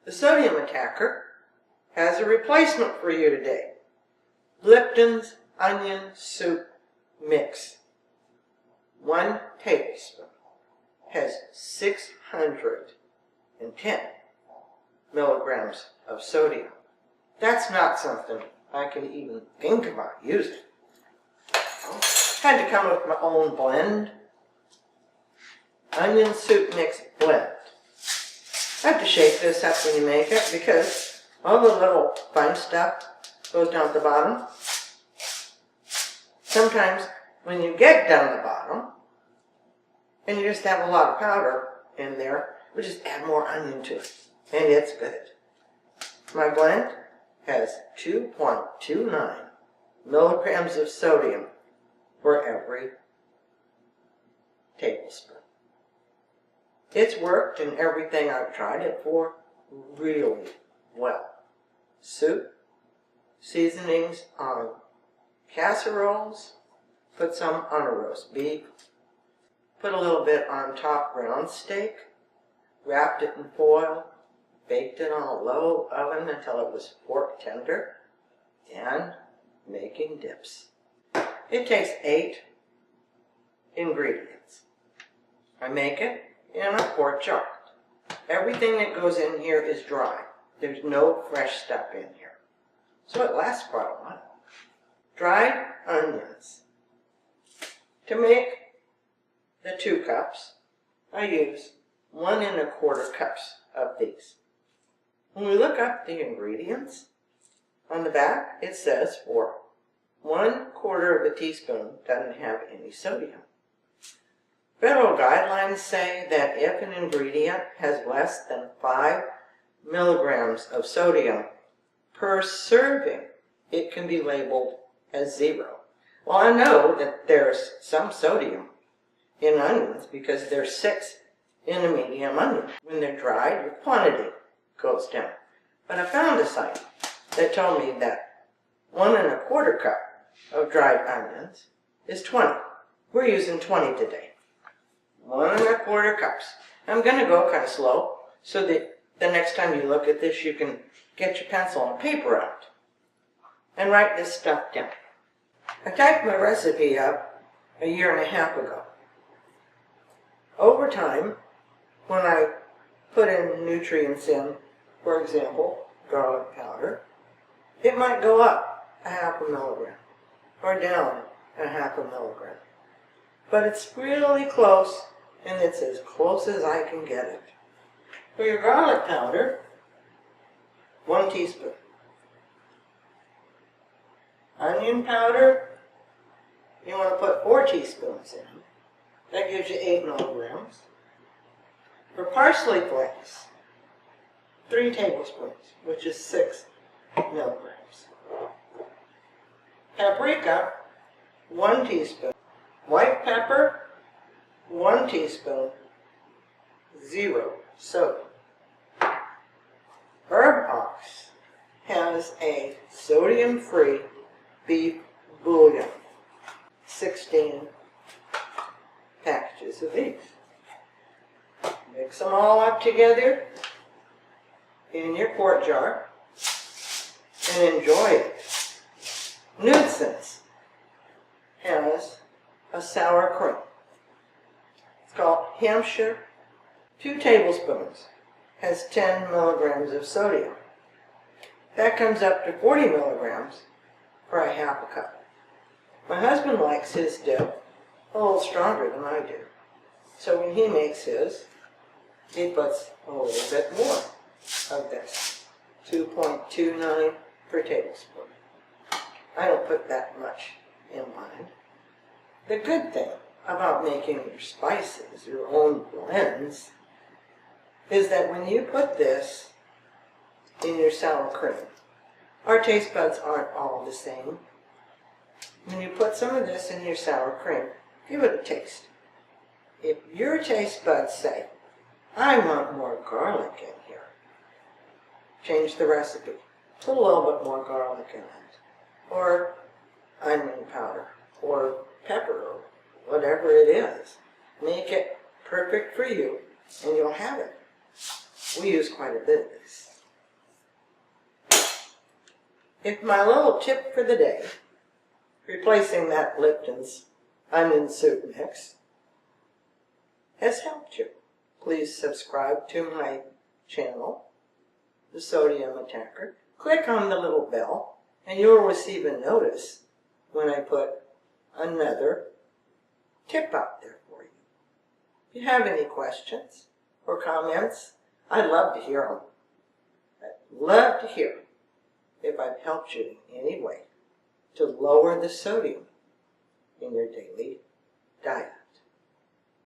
The sodium attacker has a replacement for you today. Lipton's Onion Soup Mix. 1 tablespoon has 610 milligrams of sodium. That's not something I can even think about using. Had to come up with my own blend. Onion soup mix blend. I have to shake this up when you make it because all the little fine stuff goes down at the bottom. Sometimes when you get down the bottom and you just have a lot of powder in there, we just add more onion to it and it's good. My blend has 2.29 milligrams of sodium for every tablespoon. It's worked in everything I've tried it for really well. Soup, seasonings on casseroles, put some on a roast beef, put a little bit on top round steak, wrapped it in foil, baked it on a low oven until it was fork tender, and making dips. It takes 8 ingredients. I make it in a quart jar. Everything that goes in here is dry. There's no fresh stuff in here. So it lasts quite a while. Dried onions. To make the 2 cups, I use 1 1/4 cups of these. When we look up the ingredients, on the back it says for 1/4 teaspoon doesn't have any sodium. Federal guidelines say that if an ingredient has less than 5 milligrams of sodium per serving, it can be labeled as 0. Well, I know that there's some sodium in onions because there's 6 in a medium onion. When they're dried, your quantity goes down. But I found a site that told me that 1 1/4 cup of dried onions is 20. We're using 20 today. 1 1/4 cups. I'm going to go kind of slow so that the next time you look at this you can get your pencil and paper out and write this stuff down. I typed my recipe up a 1.5 years ago. Over time, when I put in nutrients in, for example, garlic powder, it might go up 1/2 milligram or down 1/2 milligram. But it's really close, and it's as close as I can get it. For your garlic powder, 1 teaspoon. Onion powder, you want to put 4 teaspoons in. That gives you 8 milligrams. For parsley flakes, 3 tablespoons, which is 6 milligrams. Paprika, 1 teaspoon. White pepper, 1 teaspoon, 0 sodium. Herb Ox has a sodium-free beef bouillon. 16 packages of these. Mix them all up together in your quart jar and enjoy it. Nuisance has a sour cream. It's called Hampshire. 2 tablespoons has 10 milligrams of sodium. That comes up to 40 milligrams for 1/2 cup. My husband likes his dip a little stronger than I do. So when he makes his, he puts a little bit more of this. 2.29 per tablespoon. I don't put that much in mine. The good thing about making your spices, your own blends, is that when you put this in your sour cream, our taste buds aren't all the same. When you put some of this in your sour cream, give it a taste. If your taste buds say, I want more garlic in here, change the recipe. Put a little bit more garlic in it, or onion powder, or pepper, or whatever it is. Make it perfect for you, and you'll have it. We use quite a bit of this. If my little tip for the day, replacing that Lipton's Onion Soup mix, has helped you, please subscribe to my channel, The Sodium Attacker. Click on the little bell and you'll receive a notice when I put another tip out there for you. If you have any questions or comments, I'd love to hear them. I'd love to hear if I've helped you in any way to lower the sodium in your daily diet.